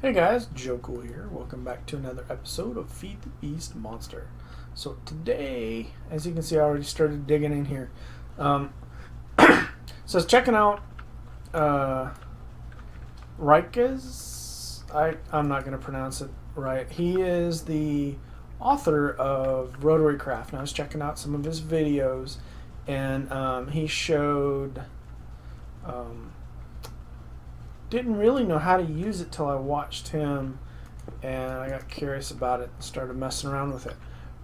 Hey guys, Joe Cool here. Welcome back to another episode of Feed the Beast Monster. So today, as you can see, I already started digging in here. So I was checking out Rikes. I'm not going to pronounce it right. He is the author of Rotary Craft. And I was checking out some of his videos, and he showed... didn't really know how to use it till I watched him, and I got curious about it and started messing around with it.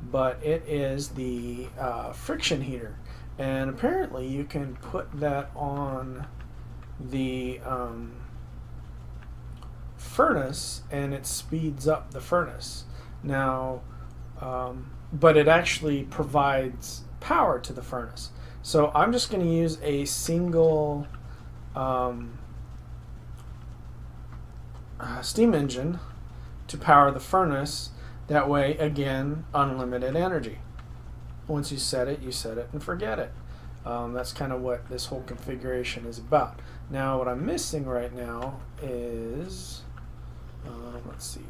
But it is the friction heater, and apparently you can put that on the furnace and it speeds up the furnace. Now, but it actually provides power to the furnace. So I'm just going to use a single steam engine to power the furnace. That way, again, unlimited energy. Once you set it and forget it. That's kind of what this whole configuration is about. Now, what I'm missing right now is, let's see.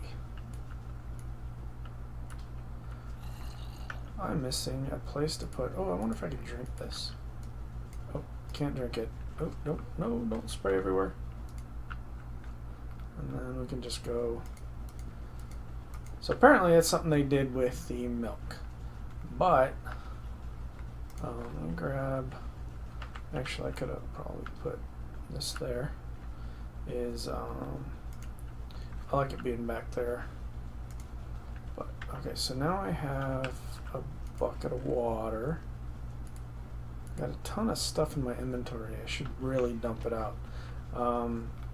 I'm missing a place to put, I wonder if I can drink this. Oh, can't drink it. Oh, no, don't spray everywhere. And then we can just go. So apparently it's something they did with the milk. But let me grab. Actually, I could have probably put this there. I like it being back there. But okay, so now I have a bucket of water. Got a ton of stuff in my inventory. I should really dump it out.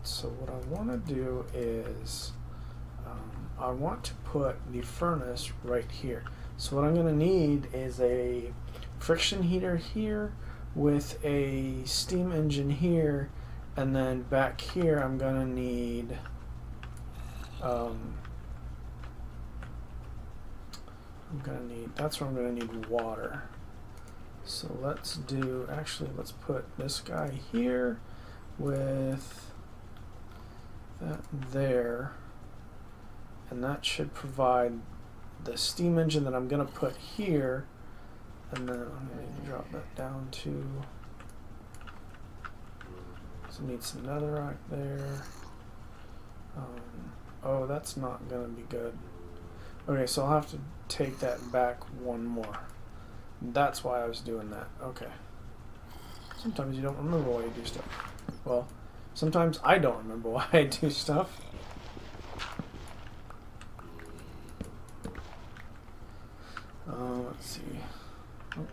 So what I want to do is I want to put the furnace right here. So what I'm going to need is a friction heater here with a steam engine here, and then back here I'm going to need that's where I'm going to need water. So let's put this guy here with that there, and that should provide the steam engine that I'm going to put here, and then I'm going to drop that down to, so it needs another rack there. Oh, that's not going to be good. Okay, so I'll have to take that back one more. That's why I was doing that. Okay. Sometimes you don't remember why you do stuff. Well, sometimes I don't remember why I do stuff. Let's see. Oh.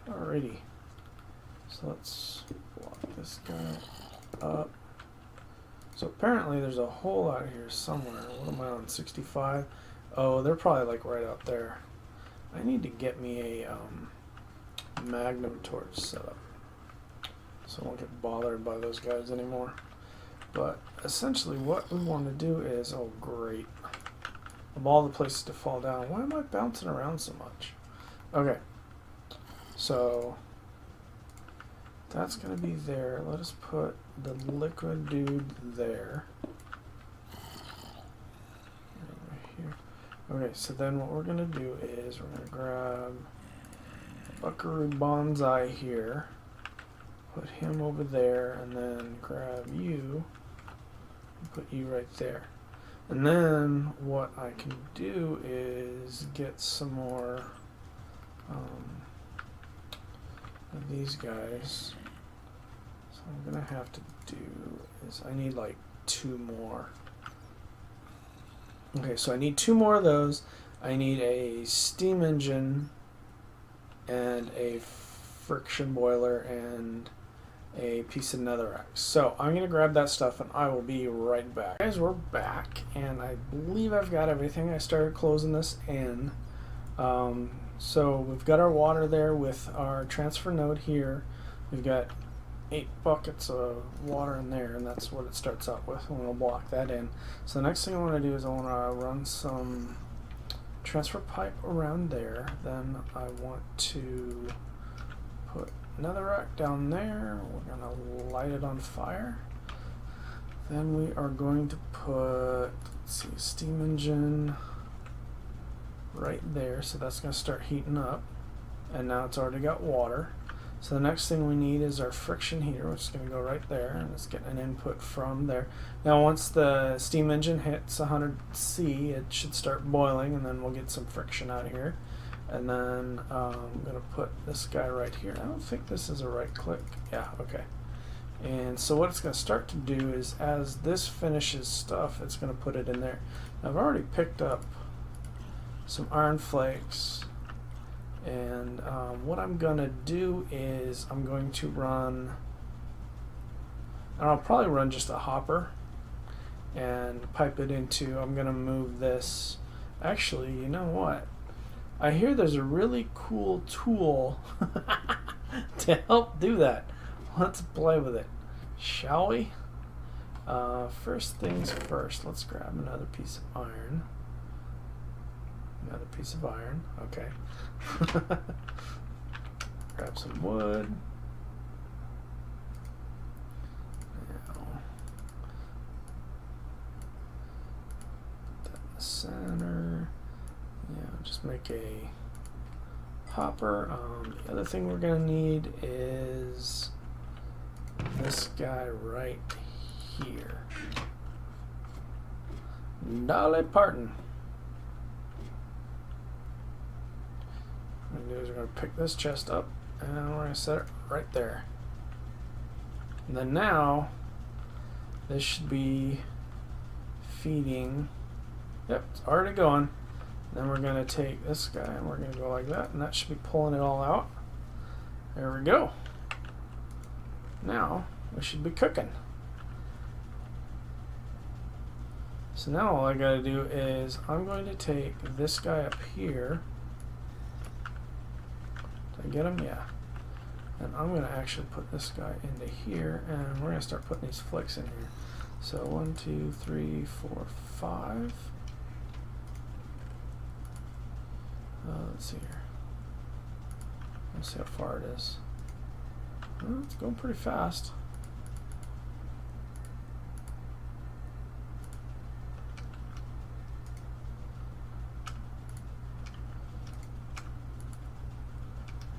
Alrighty. So let's block this guy up. So apparently there's a hole out here somewhere. What am I on, 65? Oh, they're probably like right out there. I need to get me a magnum torch set up, so I won't get bothered by those guys anymore. But essentially what we want to do is, oh great, of all the places to fall down, why am I bouncing around so much? Okay, so that's going to be there. Let us put the liquid dude there. Right here. Okay, so then what we're going to do is we're going to grab Buckaroo Banzai here, put him over there, and then grab you and put you right there. And then what I can do is get some more of these guys. So I'm gonna have to do is I need like 2 more. Okay, so I need 2 more of those. I need a steam engine and a friction boiler and a piece of netherrack. So I'm gonna grab that stuff and I will be right back. Guys, we're back, and I believe I've got everything. I started closing this in. So we've got our water there with our transfer node here. We've got 8 buckets of water in there, and that's what it starts out with, and we'll block that in. So the next thing I want to do is I want to run some transfer pipe around there. Then I want to put another rack down there. We're going to light it on fire. Then we are going to put, let's see, steam engine right there. So that's going to start heating up. And now it's already got water. So the next thing we need is our friction heater, which is going to go right there, and it's getting an input from there. Now once the steam engine hits 100°C, it should start boiling, and then we'll get some friction out of here. And then I'm going to put this guy right here. I don't think this is a right click. Yeah, okay. And so what it's going to start to do is, as this finishes stuff, it's going to put it in there. Now I've already picked up some iron flakes. And what I'm going to do is I'm going to run, and I'll probably run just a hopper and pipe it into, I'm going to move this. Actually, you know what? I hear there's a really cool tool to help do that. Let's play with it, shall we? First things first, let's grab another piece of iron. Another piece of iron, okay. Grab some wood. Now, put that in the center. Yeah, just make a hopper. The other thing we're gonna need is this guy right here. Dolly Parton. What we're going to do is we're going to pick this chest up and we're going to set it right there. And then now this should be feeding. Yep, it's already going. Then we're going to take this guy and we're going to go like that, and that should be pulling it all out. There we go. Now we should be cooking. So now all I got to do is I'm going to take this guy up here. Did I get him? Yeah. And I'm going to actually put this guy into here, and we're going to start putting these flicks in here. So 1, 2, 3, 4, 5. Let's see here. Let's see how far it is. Well, it's going pretty fast.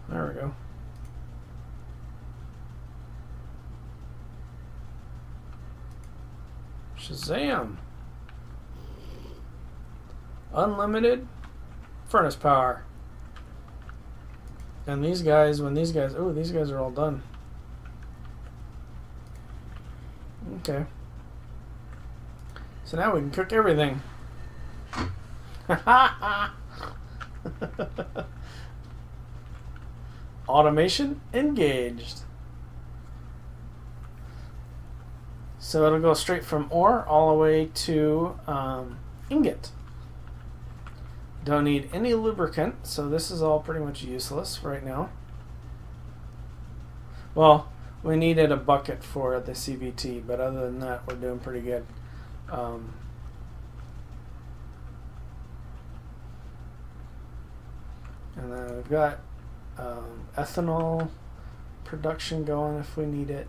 There we go. Shazam! Unlimited furnace power. And these guys, when these guys, oh, these guys are all done. Okay. So now we can cook everything. Automation engaged. So it'll go straight from ore all the way to ingot. Don't need any lubricant, so this is all pretty much useless right now. Well, we needed a bucket for the CVT, but other than that, we're doing pretty good. And then we've got ethanol production going if we need it.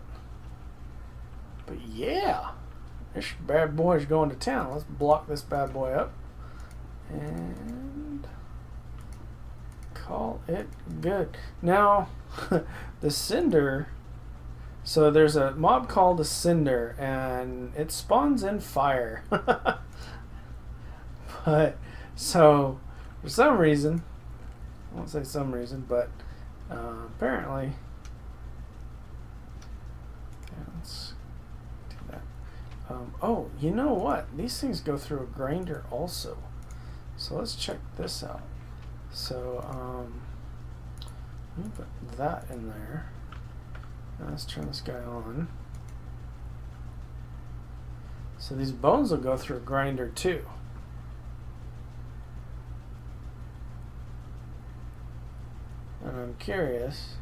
But yeah, this bad boy's going to town. Let's block this bad boy up and call it good. Now, the cinder, so there's a mob called a cinder, and it spawns in fire. But, so, for some reason, I won't say some reason, but apparently, yeah, let's do that. Oh, you know what? These things go through a grinder also. So let's check this out. So let me put that in there. Now let's turn this guy on. So these bones will go through a grinder too. And I'm curious.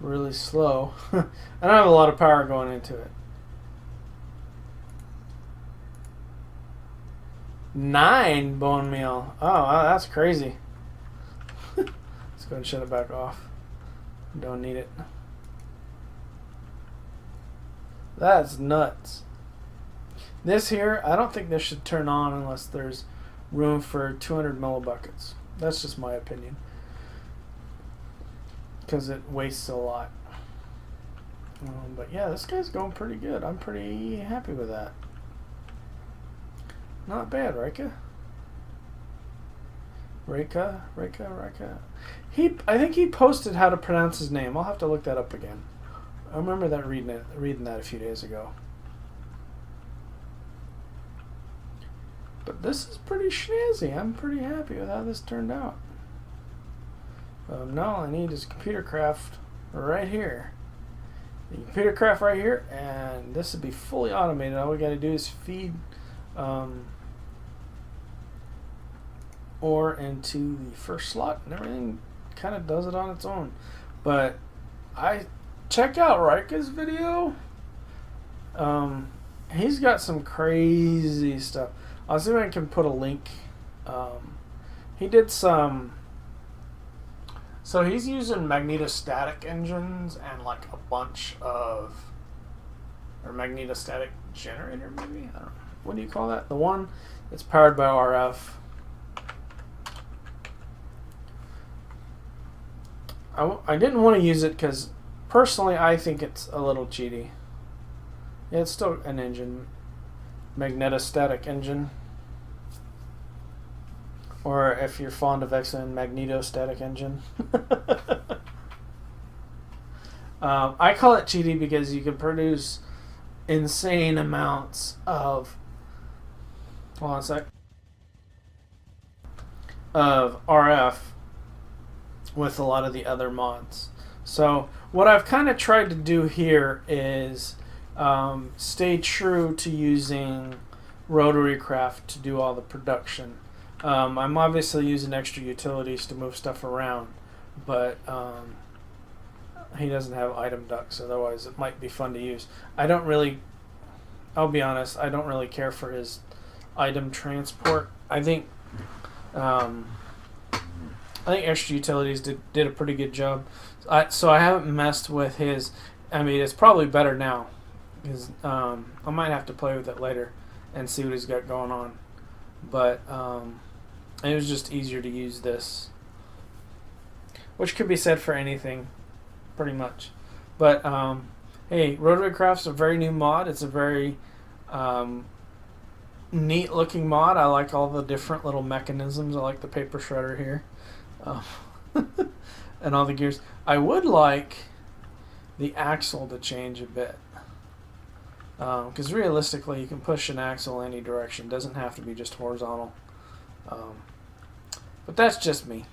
really slow. I don't have a lot of power going into it. 9 bone meal. Oh, wow, that's crazy. Let's go and shut it back off. Don't need it. That's nuts. This here, I don't think this should turn on unless there's room for 200 millibuckets. That's just my opinion. Because it wastes a lot. But yeah, this guy's going pretty good. I'm pretty happy with that. Not bad, Rika. Rika. I think he posted how to pronounce his name. I'll have to look that up again. I remember that reading that a few days ago. But this is pretty snazzy. I'm pretty happy with how this turned out. Now all I need is ComputerCraft right here. The ComputerCraft right here, and this would be fully automated. All we got to do is feed ore into the first slot, and everything kind of does it on its own. But I check out Rika's video. He's got some crazy stuff. I'll see if I can put a link. He did some. So he's using magnetostatic engines and like a bunch of, or magnetostatic generator maybe? I don't know. What do you call that? The one that's powered by RF. I didn't want to use it because personally I think it's a little cheaty. Yeah, it's still an engine. Magnetostatic engine. Or if you're fond of X-Men, magnetostatic engine. I call it cheaty because you can produce insane amounts of, hold on a sec, of RF with a lot of the other mods. So what I've kind of tried to do here is stay true to using ComputerCraft to do all the production. I'm obviously using extra utilities to move stuff around, but he doesn't have item ducts, otherwise it might be fun to use. I'll be honest, I don't really care for his item transport. I think extra utilities did a pretty good job. So I haven't messed with his. I mean, it's probably better now, because I might have to play with it later and see what he's got going on. But it was just easier to use this, which could be said for anything, pretty much. But hey, ComputerCraft's a very new mod. It's a very neat looking mod. I like all the different little mechanisms. I like the paper shredder here, and all the gears. I would like the axle to change a bit, because realistically you can push an axle any direction. It doesn't have to be just horizontal. But that's just me.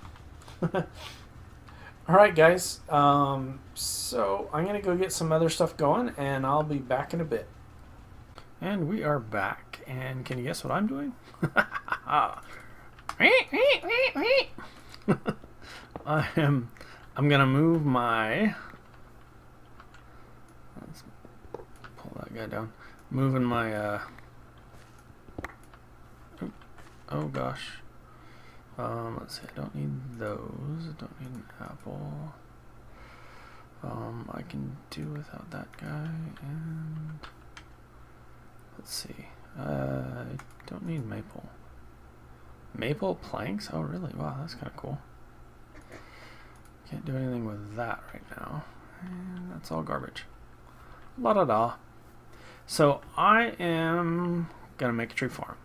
Alright guys, so I'm going to go get some other stuff going, and I'll be back in a bit. And we are back, and can you guess what I'm doing? I'm going to move my, let's pull that guy down, moving my, oh gosh. Let's see, I don't need those. I don't need an apple. I can do without that guy, and let's see. I don't need maple. Maple planks? Oh really? Wow, that's kind of cool. Can't do anything with that right now. And that's all garbage. La da da. So I am gonna make a tree farm.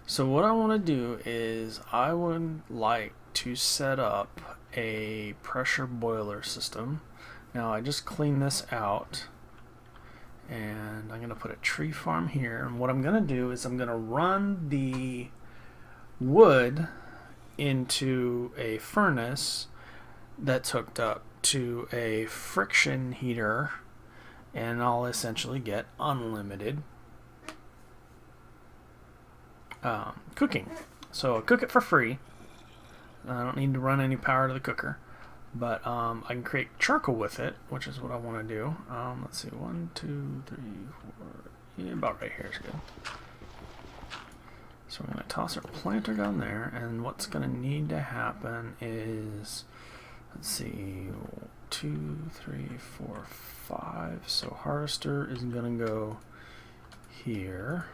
So what I want to do is I would like to set up a pressure boiler system. Now I just cleaned this out, and I'm going to put a tree farm here, and what I'm going to do is I'm going to run the wood into a furnace that's hooked up to a friction heater, and I'll essentially get unlimited cooking. So I'll cook it for free. I don't need to run any power to the cooker. But I can create charcoal with it, which is what I want to do. Let's see, 1, 2, 3, 4. Yeah, about right here is good. So we're going to toss our planter down there, and what's going to need to happen is, let's see, 2, 3, 4, 5. So harvester is going to go here.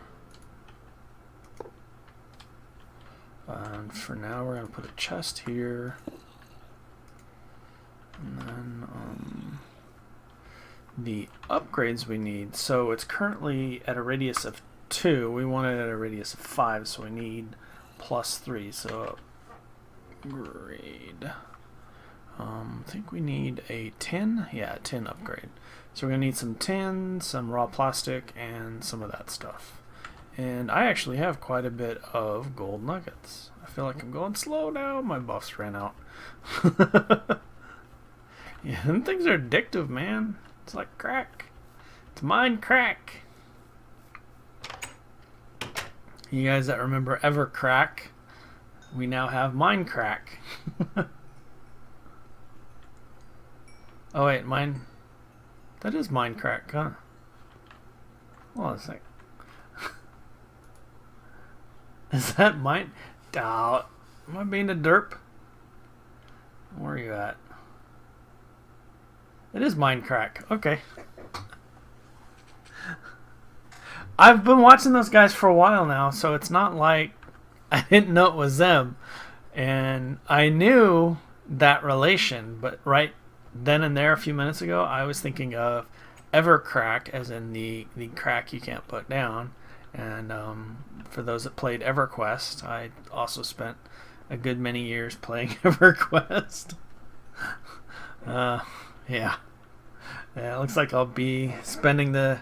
And for now, we're going to put a chest here. And then the upgrades we need. So it's currently at a radius of 2. We want it at a radius of 5, so we need +3. So upgrade. I think we need a tin. Yeah, a tin upgrade. So we're going to need some tin, some raw plastic, and some of that stuff. And I actually have quite a bit of gold nuggets. I feel like I'm going slow now. My buffs ran out. Yeah, them things are addictive, man. It's like crack. It's mind crack. You guys that remember Evercrack, we now have mind crack. Oh wait, mine. That is mind crack, huh? Hold on a sec. Is that mine? Oh, am I being a derp? Where are you at? It is Minecraft. Okay. I've been watching those guys for a while now, so it's not like I didn't know it was them. And I knew that relation, but right then and there a few minutes ago, I was thinking of Evercrack, as in the crack you can't put down. And for those that played EverQuest, I also spent a good many years playing EverQuest. Yeah. Yeah, it looks like I'll be spending the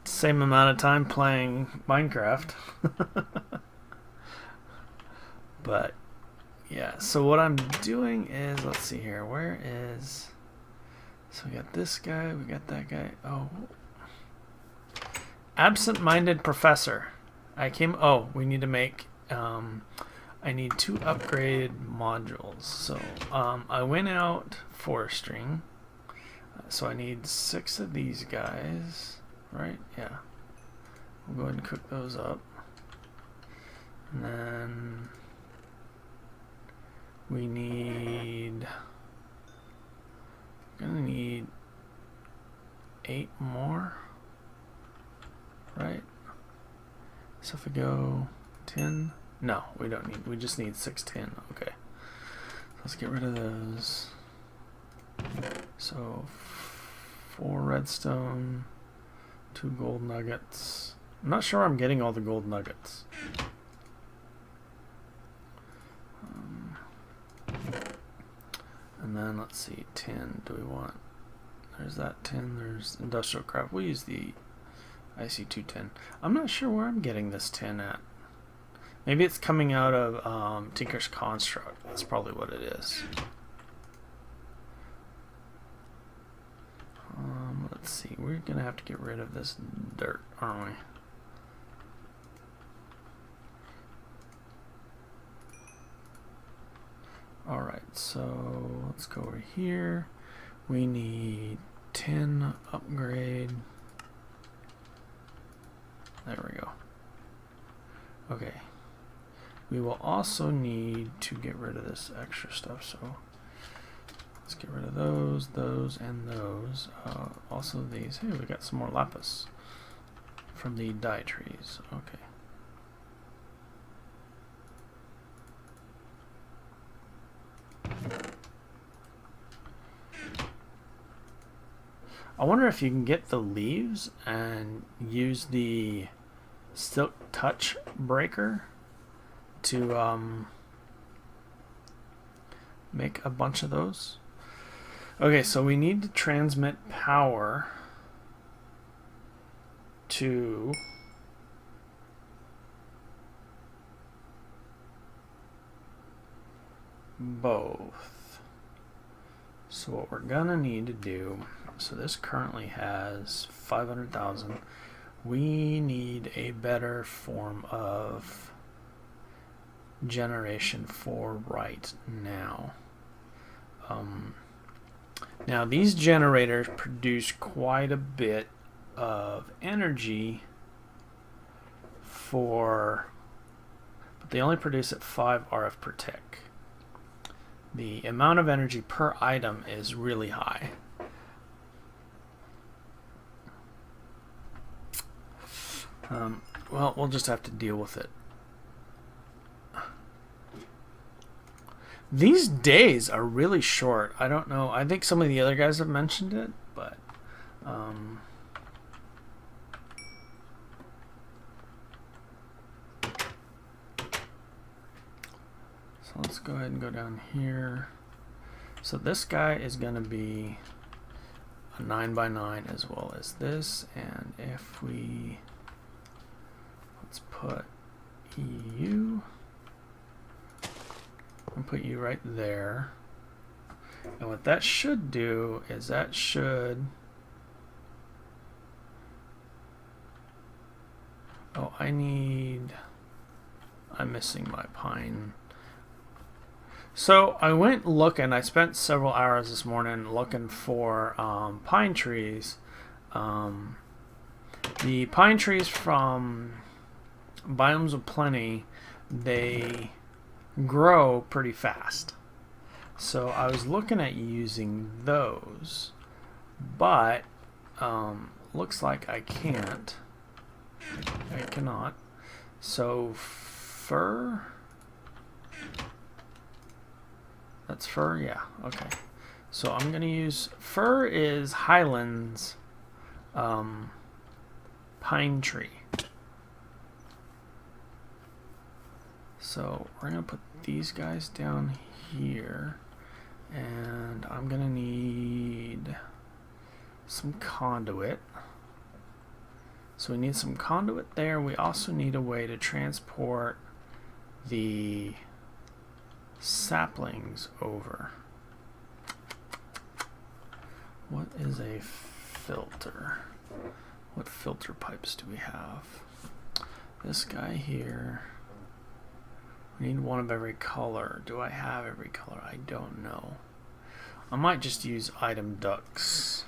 same amount of time playing Minecraft. But, yeah, so what I'm doing is, let's see here, where is... So we got this guy, we got that guy. Oh. Absent-minded professor. We need to make... I need 2 upgraded modules. So I went out forestering. So I need 6 of these guys, right? Yeah. We'll go ahead and cook those up. And then we need... I'm gonna need 8 more, right? So if we go 10... No, we don't need, we just need 6 tin. Okay. Let's get rid of those. So 4 redstone, 2 gold nuggets. I'm not sure I'm getting all the gold nuggets. And then let's see, tin. Do we want? There's that tin. There's industrial craft. We use the IC2 tin. I'm not sure where I'm getting this tin at. Maybe it's coming out of Tinker's Construct. That's probably what it is. Let's see. We're gonna have to get rid of this dirt, aren't we? Alright, so let's go over here. We need 10 upgrade. There we go. Okay. We will also need to get rid of this extra stuff, so let's get rid of those, and those. Also these. Hey, we got some more lapis from the dye trees. Okay. I wonder if you can get the leaves and use the silk touch breaker to make a bunch of those. Okay, so we need to transmit power to both. So what we're gonna need to do, so this currently has 500,000. We need a better form of generation for right now. Now these generators produce quite a bit of energy but they only produce at 5 RF per tick. The amount of energy per item is really high. Well, we'll just have to deal with it. These days are really short. I don't know. I think some of the other guys have mentioned it, but so let's go ahead and go down here. So this guy is going to be a 9x9 as well as this, and if we let's put EU and put you right there. And what that should do is that should... Oh, I'm missing my pine. So I went looking, I spent several hours this morning looking for pine trees. The pine trees from Biomes of Plenty, they grow pretty fast. So I was looking at using those, but looks like I can't. I cannot. So fir. That's fir, yeah. Okay. So I'm gonna use fir is Highlands pine tree. So we're going to put these guys down here, and I'm going to need some conduit. So we need some conduit there. We also need a way to transport the saplings over. What is a filter? What filter pipes do we have? This guy here. We need one of every color. Do I have every color? I don't know. I might just use item ducts.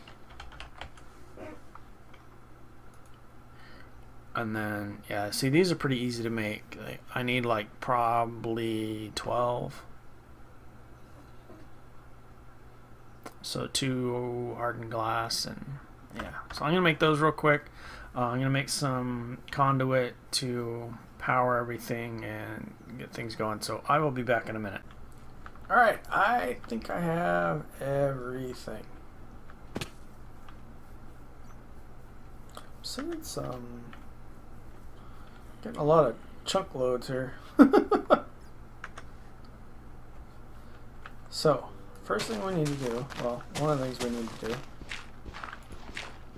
And then, yeah, see, these are pretty easy to make. I need like probably 12. So 2 hardened glass, and yeah. So I'm gonna make those real quick. I'm gonna make some conduit to power everything and get things going. So I will be back in a minute. Alright, I think I have everything. Seeing some getting a lot of chunk loads here. So first thing we need to do, well, one of the things we need to do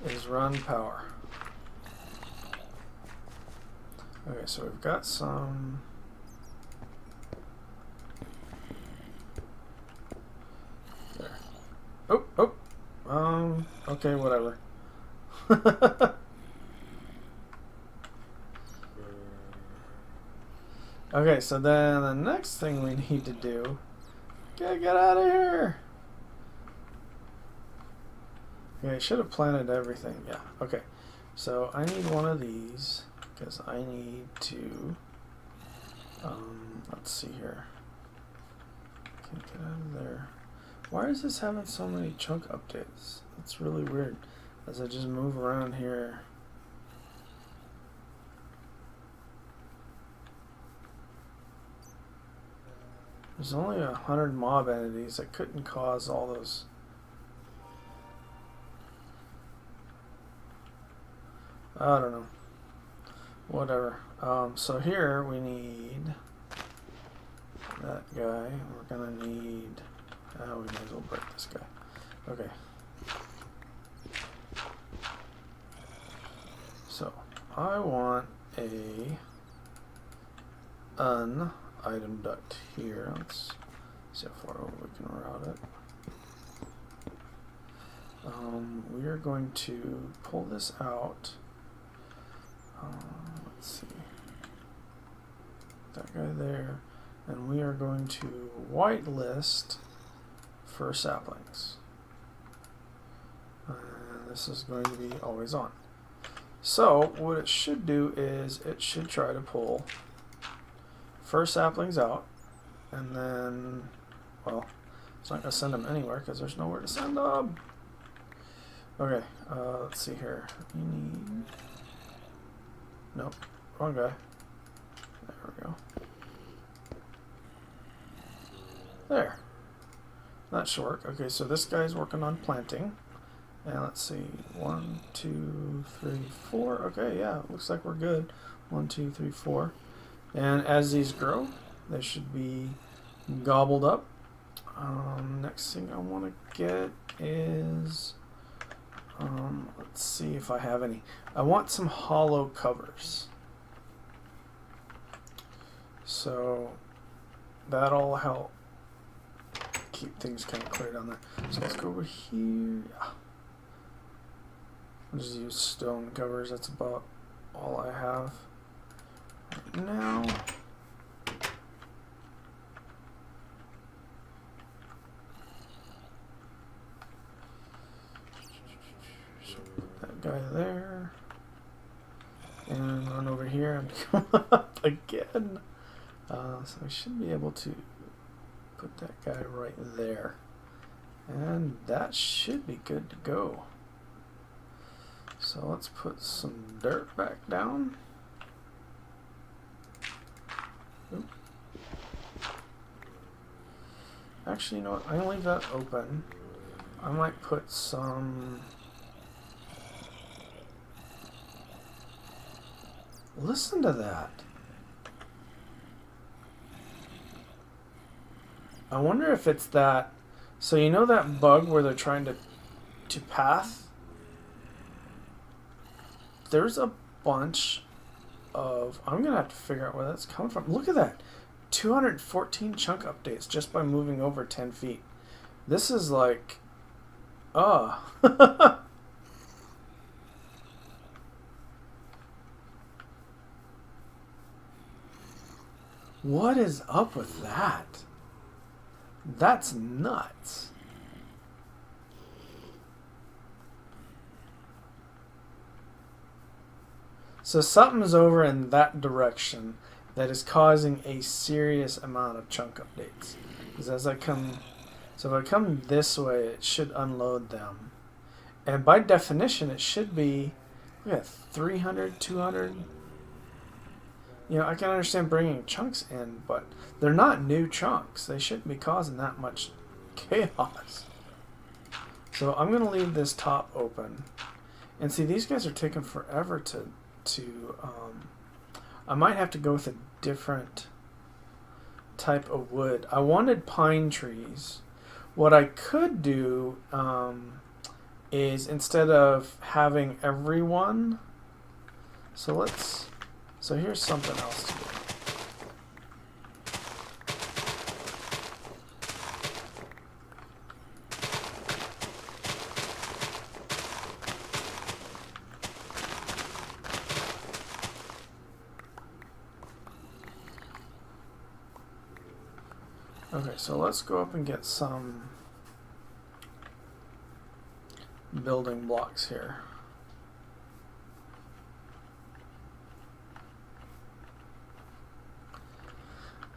is run power. Okay, so we've got some there. Okay, whatever. Okay, so then the next thing we need to do, get out of here. Okay, I should have planted everything. Yeah, okay. So I need one of these. Because I need to, let's see here. Can't get out of there. Why is this having so many chunk updates? That's really weird. As I just move around here. There's only 100 mob entities. I couldn't cause all those. I don't know. Whatever. So here we need that guy. We're gonna need. We might as well break this guy. Okay. So I want a item duct here. Let's see how far over we can route it. We are going to pull this out. Let's see, that guy there, and we are going to whitelist fir saplings. And this is going to be always on. So what it should do is it should try to pull fir saplings out, and then, well, it's not going to send them anywhere because there's nowhere to send them. Okay, let's see here. You need... Nope, wrong guy. There we go. There. That should work. Okay, so this guy's working on planting. And let's see. 1, 2, 3, 4. Okay, yeah, looks like we're good. 1, 2, 3, 4. And as these grow, they should be gobbled up. Next thing I want to get is... let's see if I have any. I want some hollow covers. So that'll help keep things kind of clear down there. So let's go over here. Yeah. I'll just use stone covers. That's about all I have right now. Guy there, and run over here and come up again. So I should be able to put that guy right there, and that should be good to go. So let's put some dirt back down. Oop. Actually, you know what? I'm gonna leave that open. I might put some... Listen to that. I wonder if it's that... So you know that bug where they're trying to path? There's a bunch of... I'm going to have to figure out where that's coming from. Look at that. 214 chunk updates just by moving over 10 feet. This is like... What is up with that? That's nuts. So something's over in that direction that is causing a serious amount of chunk updates. Because as I come... So if I come this way, it should unload them. And by definition, it should be... Look at 300, 200... You know, I can understand bringing chunks in, but they're not new chunks. They shouldn't be causing that much chaos. So I'm going to leave this top open. And see, these guys are taking forever to I might have to go with a different type of wood. I wanted pine trees. What I could do is instead of having everyone, so here's something else to do. Okay, so let's go up and get some building blocks here.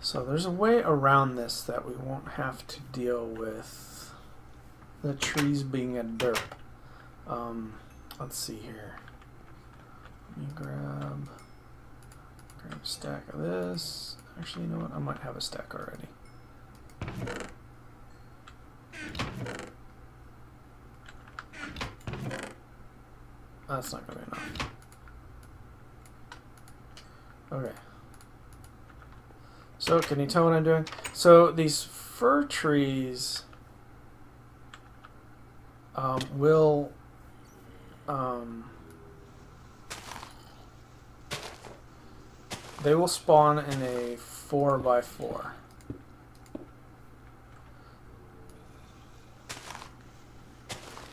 So there's a way around this that we won't have to deal with the trees being a derp. Let's see here. Let me grab a stack of this. Actually, you know what? I might have a stack already. That's not going to be enough. Okay. So, can you tell what I'm doing? So, these fir trees will they will spawn in a 4x4.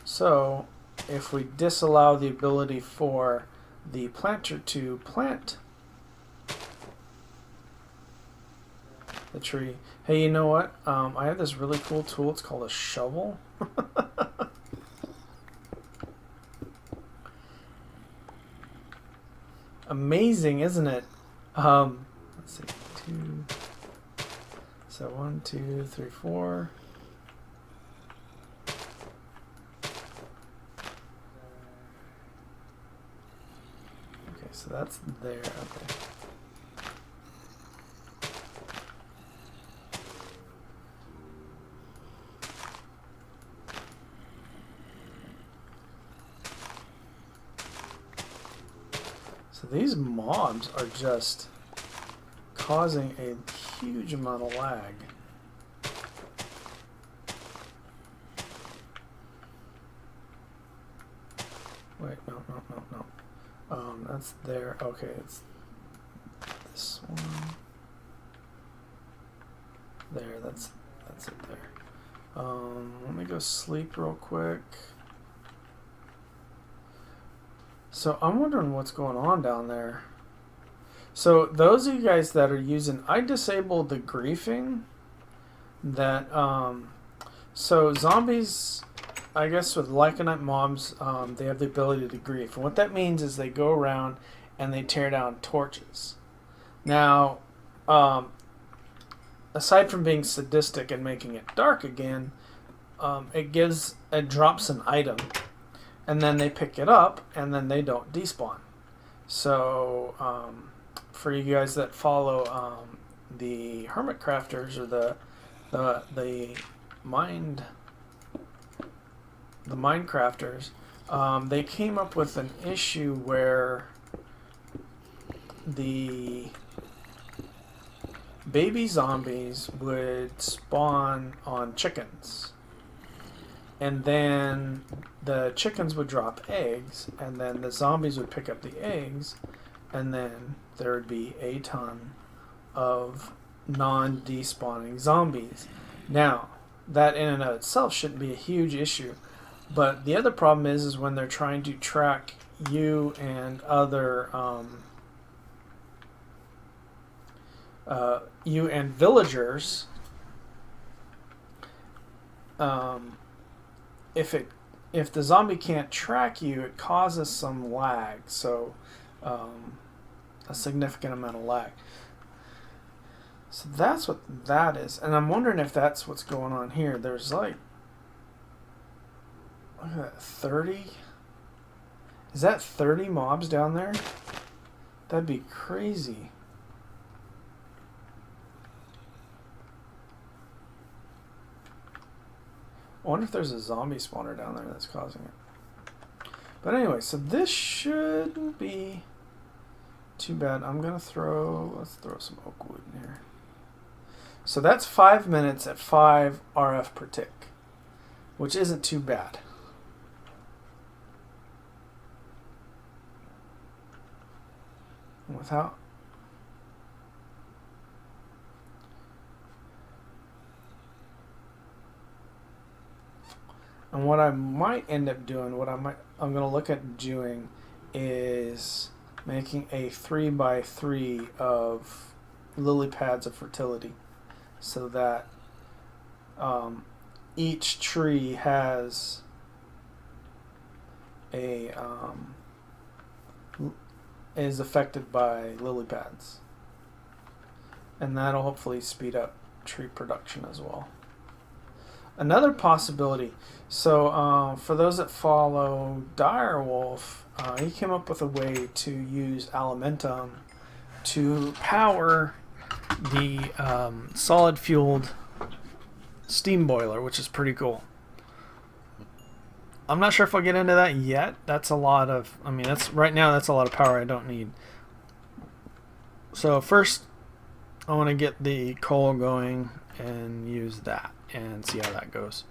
So, if we disallow the ability for the planter to plant the tree. Hey, you know what? I have this really cool tool. It's called a shovel. Amazing, isn't it? Let's see, 2. So 1, 2, 3, 4. Okay, so that's there. Okay. So these mobs are just causing a huge amount of lag. Wait, no. That's there. Okay, it's this one. There, that's it there. Let me go sleep real quick. So I'm wondering what's going on down there. So those of you guys that are using, I disabled the griefing. That so zombies, I guess with Lycanite mobs, they have the ability to grief. And what that means is they go around and they tear down torches. Now, aside from being sadistic and making it dark again, it drops an item, and then they pick it up, and then they don't despawn. So, for you guys that follow the hermit crafters or the Minecrafters, they came up with an issue where the baby zombies would spawn on chickens, and then the chickens would drop eggs, and then the zombies would pick up the eggs, and then there would be a ton of non-despawning zombies. Now, that in and of itself shouldn't be a huge issue, but the other problem is when they're trying to track you and other you and villagers, if the zombie can't track you, it causes some lag. So a significant amount of lag. So that's what that is, and I'm wondering if that's what's going on here. There's like, look at that, 30. Is that 30 mobs down there? That'd be crazy. I wonder if there's a zombie spawner down there that's causing it. But anyway, so this shouldn't be too bad. Let's throw some oak wood in here. So that's 5 minutes at 5 RF per tick, which isn't too bad. Without And what I might end up doing, I'm going to look at doing is making a 3x3 of lily pads of fertility, so that each tree has is affected by lily pads, and that'll hopefully speed up tree production as well. Another possibility, so for those that follow Direwolf, he came up with a way to use Alimentum to power the solid fueled steam boiler, which is pretty cool. I'm not sure if I'll get into that yet. That's a lot of, right now that's a lot of power I don't need. So first I want to get the coal going and use that and see how that goes.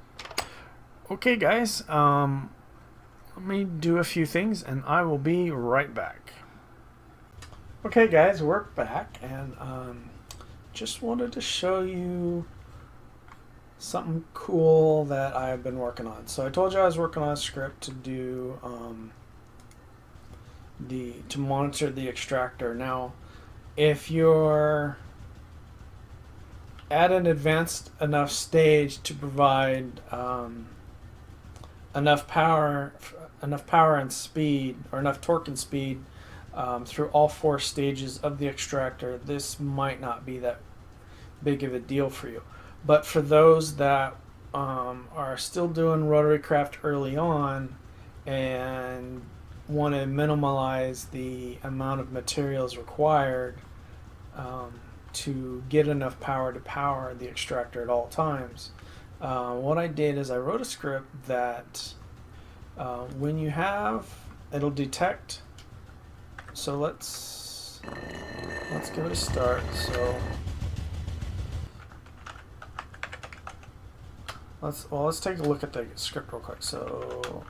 Okay guys, let me do a few things and I will be right back. Okay guys, we're back, and just wanted to show you something cool that I've been working on. So I told you I was working on a script to do to monitor the extractor. Now, if you're at an advanced enough stage to provide enough power and speed, or enough torque and speed through all 4 stages of the extractor, this might not be that big of a deal for you. But for those that are still doing rotary craft early on and want to minimize the amount of materials required to get enough power to power the extractor at all times, what I did is I wrote a script that when you have, it'll detect. So let's give it a start. So let's take a look at the script real quick. So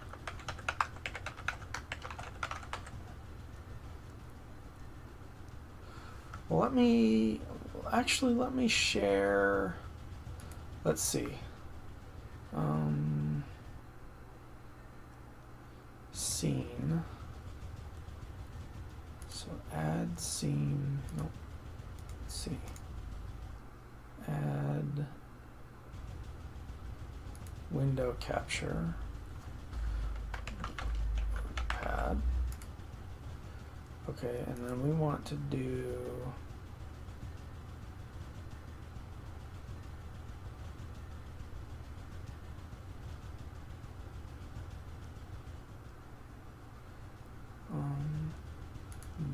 let me share. Let's see. Scene. So add scene. Nope. Let's see. Add window capture. Pad. Okay, and then we want to do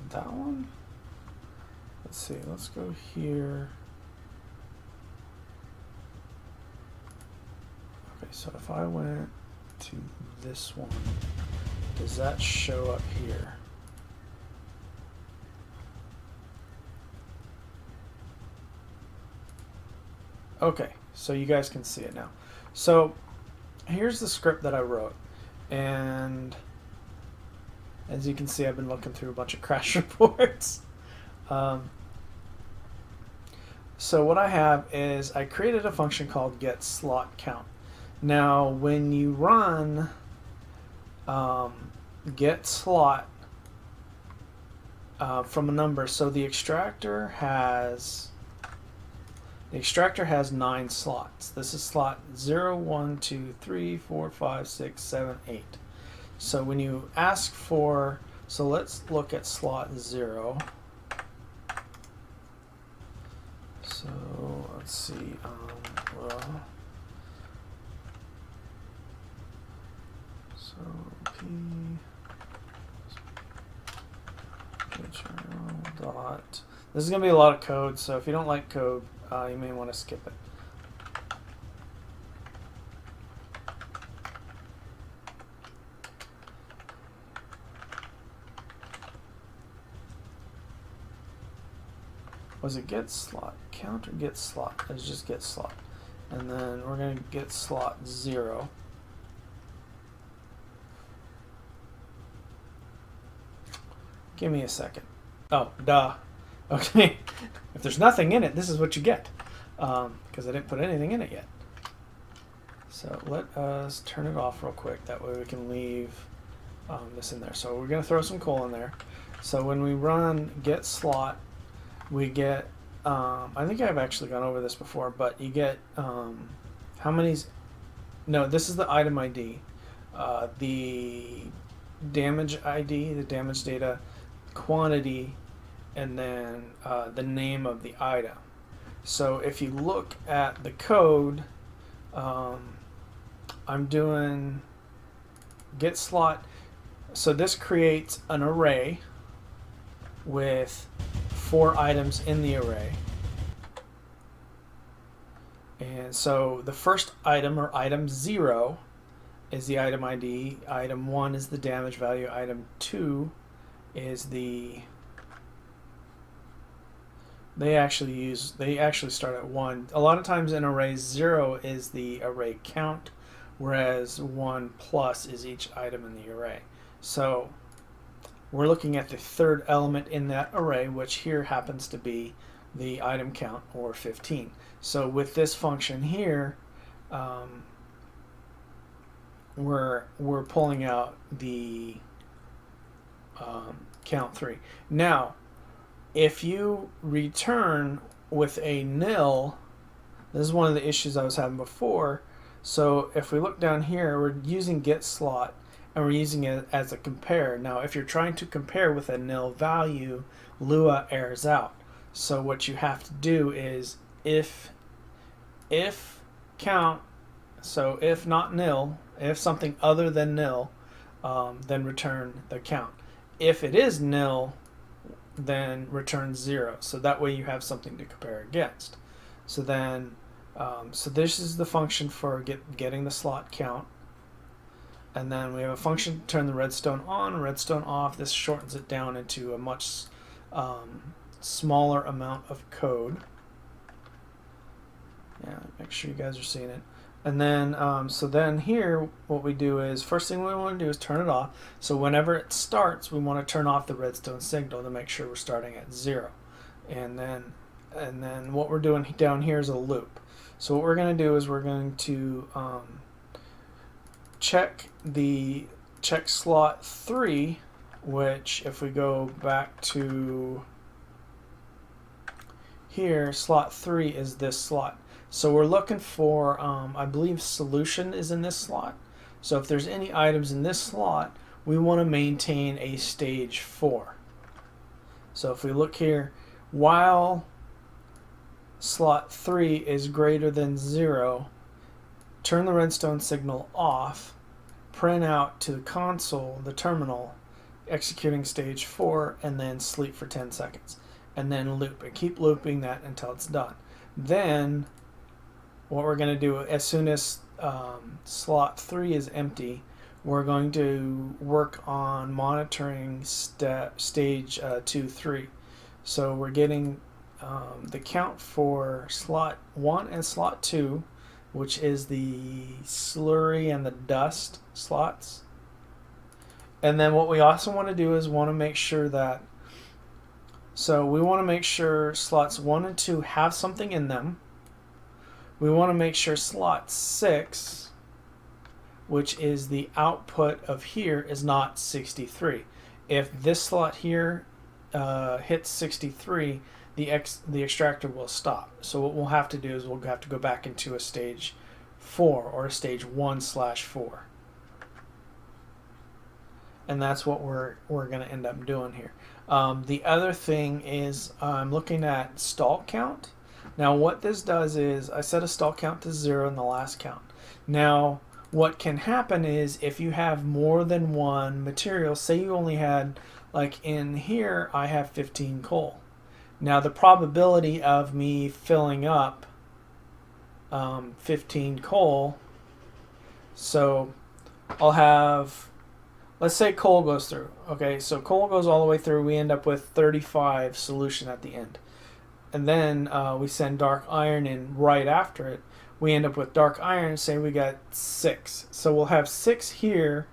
that one. Let's see, let's go here. Okay, so if I went to this one, does that show up here? Okay, so you guys can see it now. So here's the script that I wrote, and as you can see, I've been looking through a bunch of crash reports. So what I have is I created a function called getSlotCount. Now, when you run getSlot from a number, so the extractor has 9 slots. This is slot 0, 1, 2, 3, 4, 5, 6, 7, 8. So when you ask for, so let's look at slot 0. So let's see, well, so P dot. This is going to be a lot of code, so if you don't like code, you may want to skip it. Was it get slot count or get slot? It's just get slot. And then we're going to get slot 0. Give me a second. Oh, duh. Okay. If there's nothing in it, this is what you get. Because I didn't put anything in it yet. So let us turn it off real quick. That way we can leave this in there. So we're going to throw some coal in there. So when we run get slot, we get, I think I've actually gone over this before, but you get how many's, no, this is the item ID, the damage ID, the damage data, quantity, and then the name of the item. So if you look at the code, I'm doing get slot, so this creates an array with 4 items in the array. And so the first item, or item 0, is the item ID. Item 1 is the damage value. Item 2 is the, they actually start at 1. A lot of times in arrays, 0 is the array count, whereas 1 plus is each item in the array. So we're looking at the third element in that array, which here happens to be the item count, or 15. So with this function here, we're pulling out the count 3. Now, if you return with a nil, This is one of the issues I was having before. So if we look down here, we're using get slot and we're using it as a compare. Now if you're trying to compare with a nil value, Lua errors out. So what you have to do is if count, so if not nil, if something other than nil, then return the count. If it is nil, then return 0. So that way you have something to compare against. So then, so this is the function for getting the slot count. And then we have a function to turn the redstone on, redstone off. This shortens it down into a much smaller amount of code. Yeah, make sure you guys are seeing it. And then, so then here, what we do is, first thing we want to do is turn it off. So whenever it starts, we want to turn off the redstone signal to make sure we're starting at 0. And then what we're doing down here is a loop. So what we're going to do is we're going to check slot 3, which if we go back to here, slot 3 is this slot. So we're looking for, I believe solution is in this slot. So if there's any items in this slot, we want to maintain a stage 4. So if we look here, while slot 3 is greater than 0, turn the redstone signal off, print out to the console, the terminal, executing stage 4, and then sleep for 10 seconds. And then loop and keep looping that until it's done. Then what we're going to do, as soon as slot 3 is empty, we're going to work on monitoring stage 2, 3. So we're getting the count for slot 1 and slot 2, which is the slurry and the dust slots. And then what we also want to do is want to make sure that, so we want to make sure slots 1 and 2 have something in them. We want to make sure slot 6, which is the output of here, is not 63. If this slot here hits 63, the extractor will stop. So what we'll have to do is we'll have to go back into a stage 4 or a stage 1/4. And that's what we're going to end up doing here. The other thing is I'm looking at stall count. Now what this does is I set a stall count to 0 in the last count. Now what can happen is if you have more than one material, say you only had, like in here I have 15 coal. Now the probability of me filling up 15 coal, so I'll have, let's say coal goes through. Okay, so coal goes all the way through. We end up with 35 solution at the end. And then we send dark iron in right after it. We end up with dark iron, say we got 6. So we'll have 6 here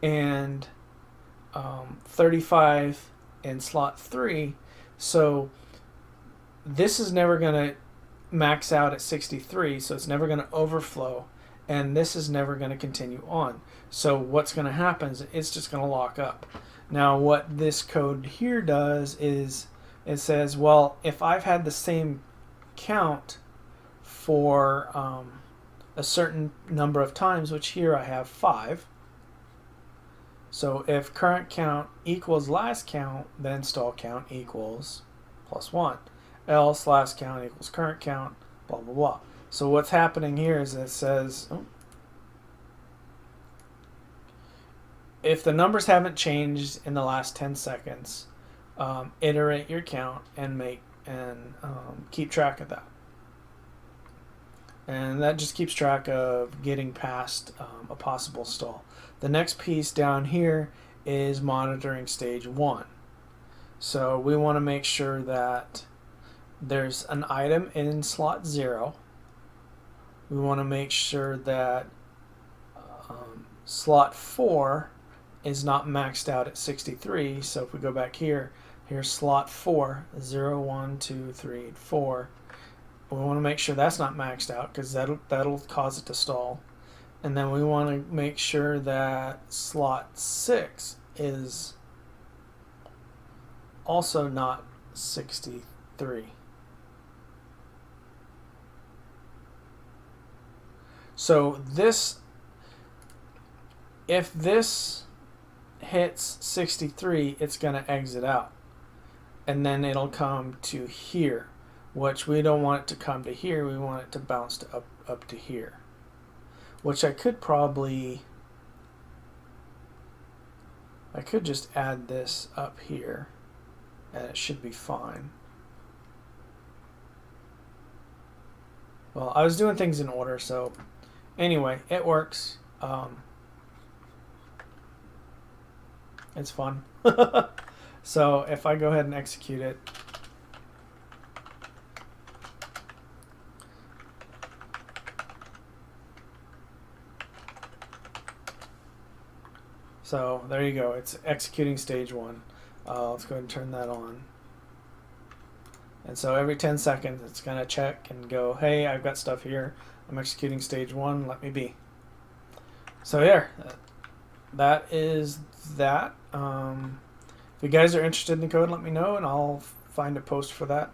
and 35 in slot 3. So this is never going to max out at 63, so it's never going to overflow. And this is never going to continue on. So what's going to happen is it's just going to lock up. Now what this code here does is it says, well, if I've had the same count for a certain number of times, which here I have 5. So if current count equals last count, then stall count equals +1. Else last count equals current count, blah, blah, blah. So what's happening here is it says, if the numbers haven't changed in the last 10 seconds, iterate your count and keep track of that. And that just keeps track of getting past a possible stall. The next piece down here is monitoring stage 1. So we want to make sure that there's an item in slot 0. We want to make sure that slot 4 is not maxed out at 63. So if we go back here, here's slot 4, 0, 1, 2, 3, 4. We want to make sure that's not maxed out because that'll cause it to stall. And then we want to make sure that slot 6 is also not 63. So this, if this hits 63, it's going to exit out. And then it'll come to here, which we don't want it to come to here. We want it to bounce to up to here, which I could just add this up here and it should be fine. Well, I was doing things in order, so anyway, it works. It's fun. So if I go ahead and execute it, so there you go. It's executing stage 1. Let's go ahead and turn that on. And so every 10 seconds, it's going to check and go, hey, I've got stuff here. I'm executing stage 1. Let me be. So there, that is that. If you guys are interested in the code, let me know, and I'll find a post for that.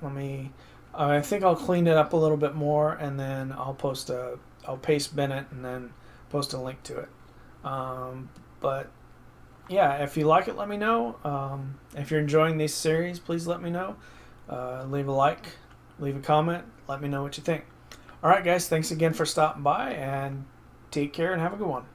I think I'll clean it up a little bit more, and then I'll paste bin it, and then post a link to it. But yeah, if you like it, let me know. If you're enjoying this series, please let me know. Leave a like, leave a comment, let me know what you think. Alright guys, thanks again for stopping by, and take care and have a good one.